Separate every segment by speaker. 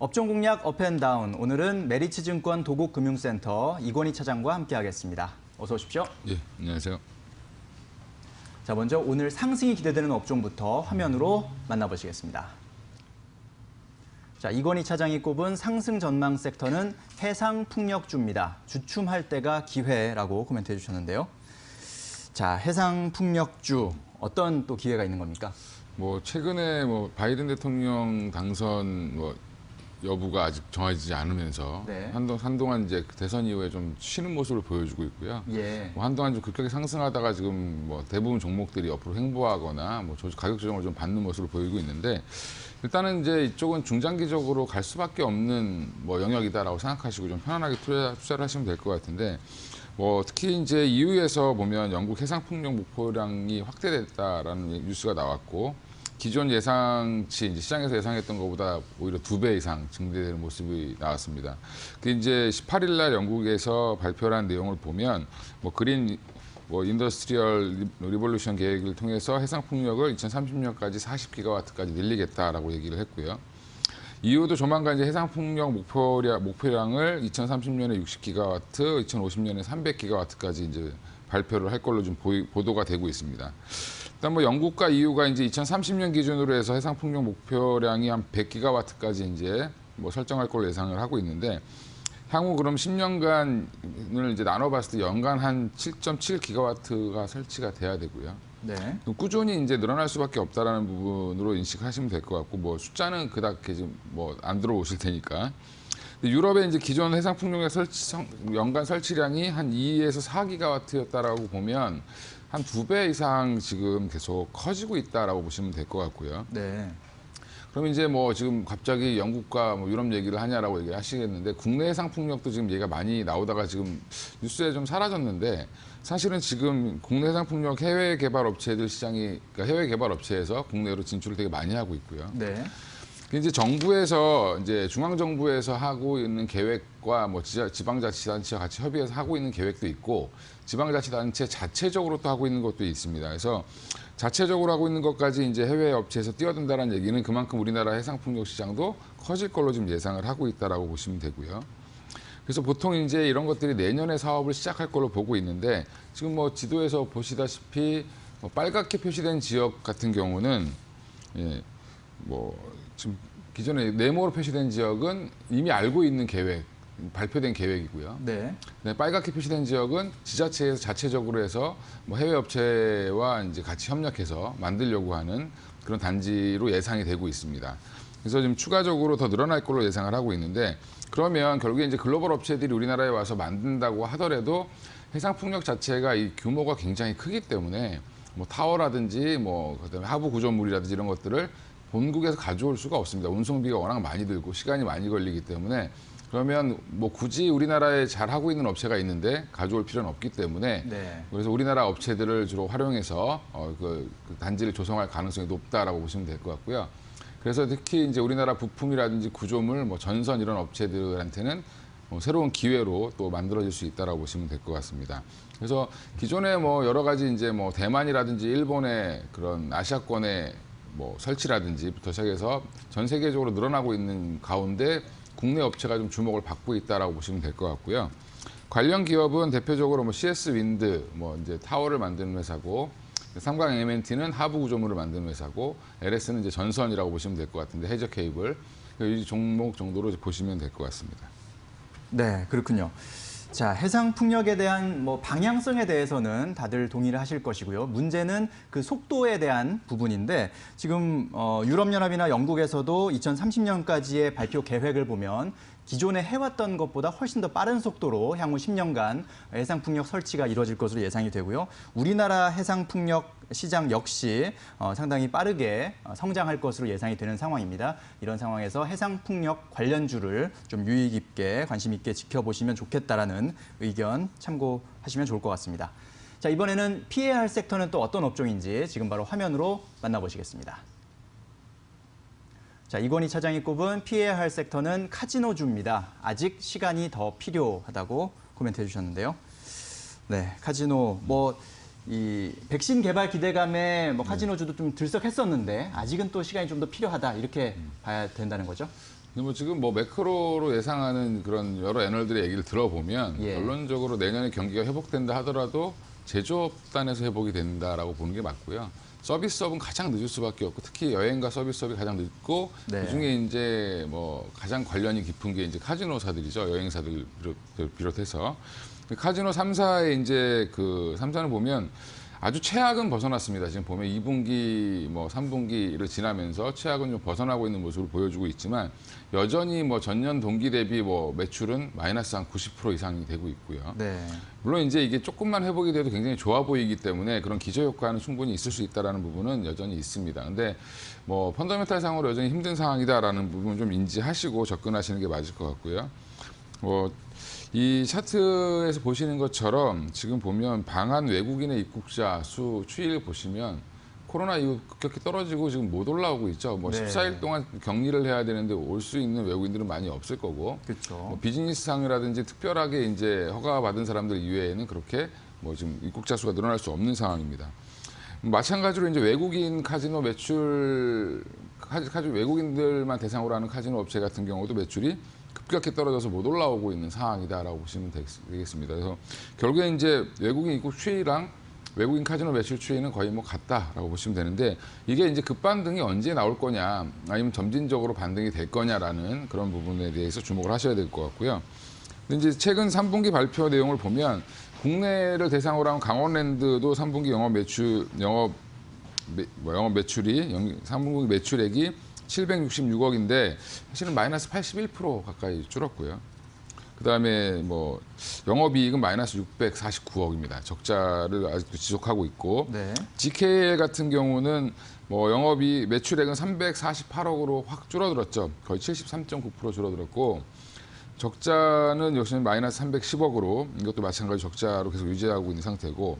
Speaker 1: 업종 공략 업앤다운, 오늘은 메리츠증권 도곡금융센터 이권희 차장과 함께하겠습니다. 어서 오십시오.
Speaker 2: 예, 안녕하세요.
Speaker 1: 자, 먼저 오늘 상승이 기대되는 업종부터 화면으로 만나보시겠습니다. 자, 이권희 차장이 꼽은 상승 전망 섹터는 해상풍력주입니다. 주춤할 때가 기회라고 코멘트해 주셨는데요. 자, 해상풍력주 어떤 또 기회가 있는 겁니까?
Speaker 2: 최근에 바이든 대통령 당선 여부가 아직 정해지지 않으면서
Speaker 1: 네.
Speaker 2: 한동안 이제 대선 이후에 좀 쉬는 모습을 보여주고 있고요.
Speaker 1: 예.
Speaker 2: 한동안 좀 급격히 상승하다가 지금 대부분 종목들이 옆으로 횡보하거나 가격 조정을 좀 받는 모습을 보이고 있는데, 일단은 이제 이쪽은 중장기적으로 갈 수밖에 없는 영역이다라고 생각하시고 좀 편안하게 투자를 하시면 될 것 같은데, 특히 이제 EU에서 보면 영국 해상풍력 목표량이 확대됐다라는 뉴스가 나왔고, 기존 예상치, 이제 시장에서 예상했던 것보다 오히려 2배 이상 증대되는 모습이 나왔습니다. 이제 18일 날 영국에서 발표한 내용을 보면, 그린 인더스트리얼 리볼루션 계획을 통해서 해상풍력을 2030년까지 40기가와트까지 늘리겠다라고 얘기를 했고요. EU도 조만간 이제 해상풍력 목표량을 2030년에 60기가와트, 2050년에 300기가와트까지 이제 발표를 할 걸로 좀 보도가 되고 있습니다. 일단 영국과 EU가 이제 2030년 기준으로 해서 해상풍력 목표량이 한 100기가와트까지 이제 설정할 걸로 예상을 하고 있는데, 향후 그럼 10년간을 이제 나눠봤을 때 연간 한 7.7기가와트가 설치가 돼야 되고요.
Speaker 1: 네.
Speaker 2: 꾸준히 이제 늘어날 수밖에 없다라는 부분으로 인식하시면 될 것 같고, 숫자는 그닥 지금 안 들어오실 테니까. 유럽의 이제 기존 해상풍력의 연간 설치량이 한 2에서 4기가와트였다라고 보면 한 2배 이상 지금 계속 커지고 있다라고 보시면 될 것 같고요.
Speaker 1: 네.
Speaker 2: 그럼 이제 지금 갑자기 영국과 유럽 얘기를 하냐라고 얘기하시겠는데, 국내 해상풍력도 지금 얘기가 많이 나오다가 지금 뉴스에 좀 사라졌는데, 사실은 지금 국내 해상풍력 해외 개발 업체들 시장이, 그러니까 해외 개발 업체에서 국내로 진출을 되게 많이 하고 있고요.
Speaker 1: 네.
Speaker 2: 이제 정부에서, 이제 중앙정부에서 하고 있는 계획과 지방자치단체와 같이 협의해서 하고 있는 계획도 있고, 지방자치단체 자체적으로 또 하고 있는 것도 있습니다. 그래서 자체적으로 하고 있는 것까지 이제 해외 업체에서 뛰어든다는 얘기는 그만큼 우리나라 해상풍력 시장도 커질 걸로 지금 예상을 하고 있다라고 보시면 되고요. 그래서 보통 이제 이런 것들이 내년에 사업을 시작할 걸로 보고 있는데, 지금 지도에서 보시다시피 빨갛게 표시된 지역 같은 경우는 지금 기존에 네모로 표시된 지역은 이미 알고 있는 계획, 발표된 계획이고요.
Speaker 1: 네.
Speaker 2: 빨갛게 표시된 지역은 지자체에서 자체적으로 해서 해외 업체와 이제 같이 협력해서 만들려고 하는 그런 단지로 예상이 되고 있습니다. 그래서 지금 추가적으로 더 늘어날 걸로 예상을 하고 있는데, 그러면 결국에 이제 글로벌 업체들이 우리나라에 와서 만든다고 하더라도 해상풍력 자체가 이 규모가 굉장히 크기 때문에 타워라든지 그다음에 하부 구조물이라든지 이런 것들을 본국에서 가져올 수가 없습니다. 운송비가 워낙 많이 들고 시간이 많이 걸리기 때문에, 그러면 굳이 우리나라에 잘하고 있는 업체가 있는데 가져올 필요는 없기 때문에,
Speaker 1: 네.
Speaker 2: 그래서 우리나라 업체들을 주로 활용해서 그 단지를 조성할 가능성이 높다라고 보시면 될 것 같고요. 그래서 특히 이제 우리나라 부품이라든지 구조물, 전선 이런 업체들한테는 새로운 기회로 또 만들어질 수 있다라고 보시면 될 것 같습니다. 그래서 기존에 여러 가지 이제 대만이라든지 일본의 그런 아시아권의 설치라든지부터 시작해서 전 세계적으로 늘어나고 있는 가운데 국내 업체가 좀 주목을 받고 있다라고 보시면 될 것 같고요. 관련 기업은 대표적으로 CS 윈드, 이제 타워를 만드는 회사고, 삼강 M&T는 하부 구조물을 만드는 회사고, LS는 이제 전선이라고 보시면 될 것 같은데, 해저 케이블, 이 종목 정도로 보시면 될 것 같습니다.
Speaker 1: 네, 그렇군요. 자, 해상풍력에 대한 방향성에 대해서는 다들 동의를 하실 것이고요. 문제는 그 속도에 대한 부분인데, 지금 유럽연합이나 영국에서도 2030년까지의 발표 계획을 보면 기존에 해왔던 것보다 훨씬 더 빠른 속도로 향후 10년간 해상풍력 설치가 이루어질 것으로 예상이 되고요. 우리나라 해상풍력 시장 역시 상당히 빠르게 성장할 것으로 예상이 되는 상황입니다. 이런 상황에서 해상풍력 관련주를 좀 유의 깊게 관심 있게 지켜보시면 좋겠다라는 의견 참고하시면 좋을 것 같습니다. 자, 이번에는 피해야 할 섹터는 또 어떤 업종인지 지금 바로 화면으로 만나보시겠습니다. 자, 이권희 차장이 꼽은 피해야 할 섹터는 카지노주입니다. 아직 시간이 더 필요하다고 코멘트해 주셨는데요. 네, 카지노 이 백신 개발 기대감에 카지노주도 좀 들썩했었는데 아직은 또 시간이 좀 더 필요하다 이렇게 봐야 된다는 거죠.
Speaker 2: 근데 뭐 지금 뭐 매크로로 예상하는 그런 여러 애널들의 얘기를 들어보면
Speaker 1: 예.
Speaker 2: 결론적으로 내년에 경기가 회복된다 하더라도 제조업단에서 회복이 된다라고 보는 게 맞고요. 서비스업은 가장 늦을 수밖에 없고 특히 여행과 서비스업이 가장 늦고
Speaker 1: 네.
Speaker 2: 그중에 이제 뭐 가장 관련이 깊은 게 이제 카지노사들이죠. 여행사들 비롯해서 카지노 3사의 이제 그 3사는 보면 아주 최악은 벗어났습니다. 지금 보면 2분기, 뭐 3분기를 지나면서 최악은 좀 벗어나고 있는 모습을 보여주고 있지만 여전히 뭐 전년 동기 대비 뭐 매출은 마이너스 한 90% 이상이 되고 있고요.
Speaker 1: 네.
Speaker 2: 물론 이제 이게 조금만 회복이 돼도 굉장히 좋아 보이기 때문에 그런 기저 효과는 충분히 있을 수 있다라는 부분은 여전히 있습니다. 근데 뭐 펀더멘탈 상으로 여전히 힘든 상황이다라는 부분 좀 인지하시고 접근하시는 게 맞을 것 같고요. 뭐 이 차트에서 보시는 것처럼 지금 보면 방한 외국인의 입국자 수 추이를 보시면 코로나 이후 급격히 떨어지고 지금 못 올라오고 있죠. 뭐
Speaker 1: 네.
Speaker 2: 14일 동안 격리를 해야 되는데 올 수 있는 외국인들은 많이 없을 거고
Speaker 1: 그렇죠.
Speaker 2: 뭐 비즈니스상이라든지 특별하게 이제 허가 받은 사람들 이외에는 그렇게 뭐 지금 입국자 수가 늘어날 수 없는 상황입니다. 마찬가지로 이제 외국인 카지노 매출, 외국인들만 대상으로 하는 카지노 업체 같은 경우도 매출이 급격히 떨어져서 못 올라오고 있는 상황이다라고 보시면 되겠습니다. 그래서 결국에 이제 외국인 입국 추이랑 외국인 카지노 매출 추이는 거의 뭐 같다라고 보시면 되는데 이게 이제 급반등이 언제 나올 거냐 아니면 점진적으로 반등이 될 거냐라는 그런 부분에 대해서 주목을 하셔야 될 것 같고요. 근데 이제 최근 3분기 발표 내용을 보면 국내를 대상으로 한 강원랜드도 3분기 영업 매출이 3분기 매출액이 766억인데 사실은 마이너스 81% 가까이 줄었고요. 그다음에 뭐 영업이익은 마이너스 649억입니다. 적자를 아직도 지속하고 있고
Speaker 1: 네.
Speaker 2: GKL 같은 경우는 뭐 영업이 매출액은 348억으로 확 줄어들었죠. 거의 73.9% 줄어들었고 적자는 역시 마이너스 310억으로 이것도 마찬가지 적자로 계속 유지하고 있는 상태고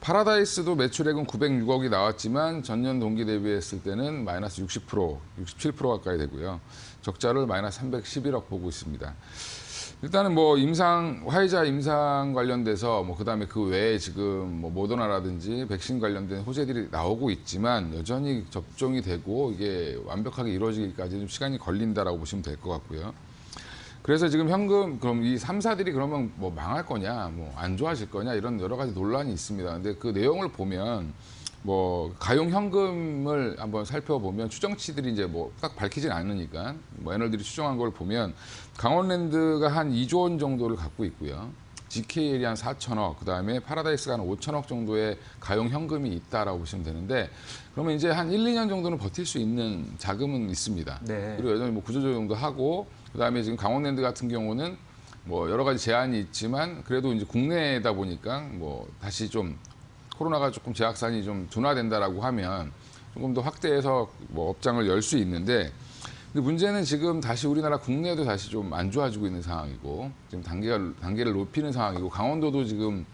Speaker 2: 파라다이스도 매출액은 906억이 나왔지만 전년 동기 대비했을 때는 마이너스 60%, 67% 가까이 되고요. 적자를 마이너스 311억 보고 있습니다. 일단은 뭐 화이자 임상 관련돼서 뭐 그다음에 그 외에 지금 뭐 모더나라든지 백신 관련된 호재들이 나오고 있지만 여전히 접종이 되고 이게 완벽하게 이루어지기까지 좀 시간이 걸린다라고 보시면 될 것 같고요. 그래서 지금 현금 그럼 이 3사들이 그러면 뭐 망할 거냐, 뭐 안 좋아질 거냐 이런 여러 가지 논란이 있습니다. 근데 그 내용을 보면 뭐 가용 현금을 한번 살펴보면 추정치들이 이제 뭐 딱 밝히진 않으니까 뭐 애널들이 추정한 걸 보면 강원랜드가 한 2조 원 정도를 갖고 있고요. GKL이 한 4천억, 그다음에 파라다이스가 한 5천억 정도의 가용 현금이 있다라고 보시면 되는데 그러면 이제 한 1, 2년 정도는 버틸 수 있는 자금은 있습니다.
Speaker 1: 네.
Speaker 2: 그리고 여전히 뭐 구조조정도 하고 그다음에 지금 강원랜드 같은 경우는 뭐 여러 가지 제한이 있지만 그래도 이제 국내다 보니까 뭐 다시 좀 코로나가 조금 재확산이 좀 둔화된다라고 하면 조금 더 확대해서 뭐 업장을 열 수 있는데 근데 문제는 지금 다시 우리나라 국내도 다시 좀 안 좋아지고 있는 상황이고 지금 단계를 높이는 상황이고 강원도도 지금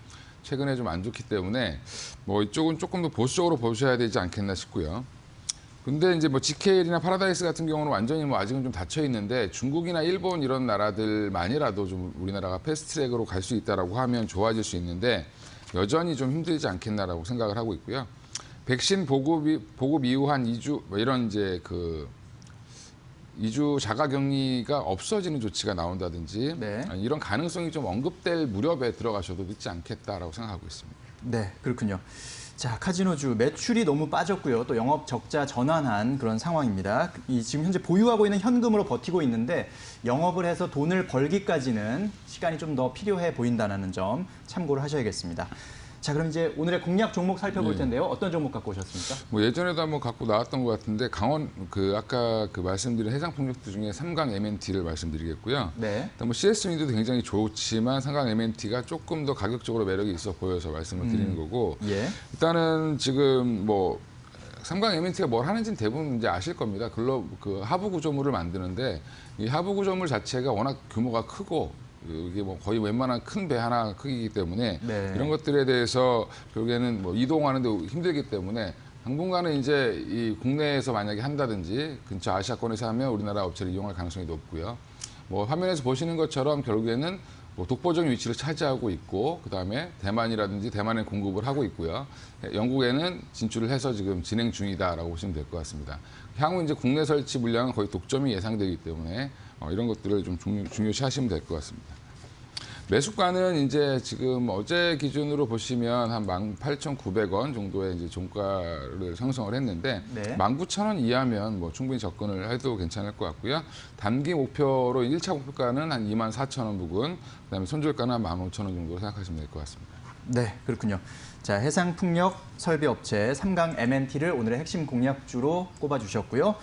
Speaker 2: 최근에 좀 안 좋기 때문에 뭐 이쪽은 조금 더 보수적으로 보셔야 되지 않겠나 싶고요. 근데 이제 뭐 GKL이나 파라다이스 같은 경우는 완전히 뭐 아직은 좀 닫혀 있는데 중국이나 일본 이런 나라들만이라도 좀 우리나라가 패스트트랙으로 갈 수 있다라고 하면 좋아질 수 있는데 여전히 좀 힘들지 않겠나라고 생각을 하고 있고요. 백신 보급 이후 한 2주 뭐 이런 이제 그 2주 자가격리가 없어지는 조치가 나온다든지
Speaker 1: 네.
Speaker 2: 이런 가능성이 좀 언급될 무렵에 들어가셔도 늦지 않겠다라고 생각하고 있습니다.
Speaker 1: 네, 그렇군요. 자, 카지노주 매출이 너무 빠졌고요. 또 영업 적자 전환한 그런 상황입니다. 지금 현재 보유하고 있는 현금으로 버티고 있는데 영업을 해서 돈을 벌기까지는 시간이 좀 더 필요해 보인다는 점 참고를 하셔야겠습니다. 자, 그럼 이제 오늘의 공략 종목 살펴볼 텐데요. 어떤 종목 갖고 오셨습니까?
Speaker 2: 뭐 예전에도 한번 갖고 나왔던 것 같은데 아까 말씀드린 해상 풍력들 중에 삼강 MNT를 말씀드리겠고요.
Speaker 1: 네.
Speaker 2: 일단 뭐 CS미도 굉장히 좋지만 삼강 MNT가 조금 더 가격적으로 매력이 있어 보여서 말씀을 드리는 거고
Speaker 1: 예.
Speaker 2: 일단은 지금 뭐 삼강 MNT가 뭘 하는지는 대부분 이제 아실 겁니다. 그 하부 구조물을 만드는데 이 하부 구조물 자체가 워낙 규모가 크고 이게 뭐 거의 웬만한 큰 배 하나 크기이기 때문에
Speaker 1: 네.
Speaker 2: 이런 것들에 대해서 결국에는 뭐 이동하는데 힘들기 때문에 당분간은 이제 이 국내에서 만약에 한다든지 근처 아시아권에서 하면 우리나라 업체를 이용할 가능성이 높고요. 뭐 화면에서 보시는 것처럼 결국에는 뭐 독보적인 위치를 차지하고 있고 그다음에 대만이라든지 대만에 공급을 하고 있고요. 영국에는 진출을 해서 지금 진행 중이다라고 보시면 될 것 같습니다. 향후 이제 국내 설치 물량은 거의 독점이 예상되기 때문에 이런 것들을 좀 중요시 하시면 될 것 같습니다. 매수가는 이제 지금 어제 기준으로 보시면 한 18,900원 정도의 이제 종가를 형성을 했는데
Speaker 1: 네.
Speaker 2: 19,000원 이하면 뭐 충분히 접근을 해도 괜찮을 것 같고요. 단기 목표로 1차 목표가는 한 24,000원 부근, 그다음에 손절가는 한 15,000원 정도로 생각하시면 될 것 같습니다.
Speaker 1: 네, 그렇군요. 자, 해상풍력 설비업체 3강 MNT를 오늘의 핵심 공략주로 꼽아주셨고요.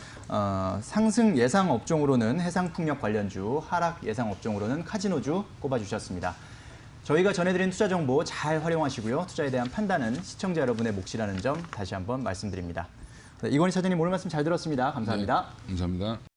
Speaker 1: 상승 예상 업종으로는 해상풍력 관련주, 하락 예상 업종으로는 카지노주 꼽아주셨습니다. 저희가 전해드린 투자 정보 잘 활용하시고요. 투자에 대한 판단은 시청자 여러분의 몫이라는 점 다시 한번 말씀드립니다. 네, 이건희 차장님 오늘 말씀 잘 들었습니다. 감사합니다.
Speaker 2: 네, 감사합니다.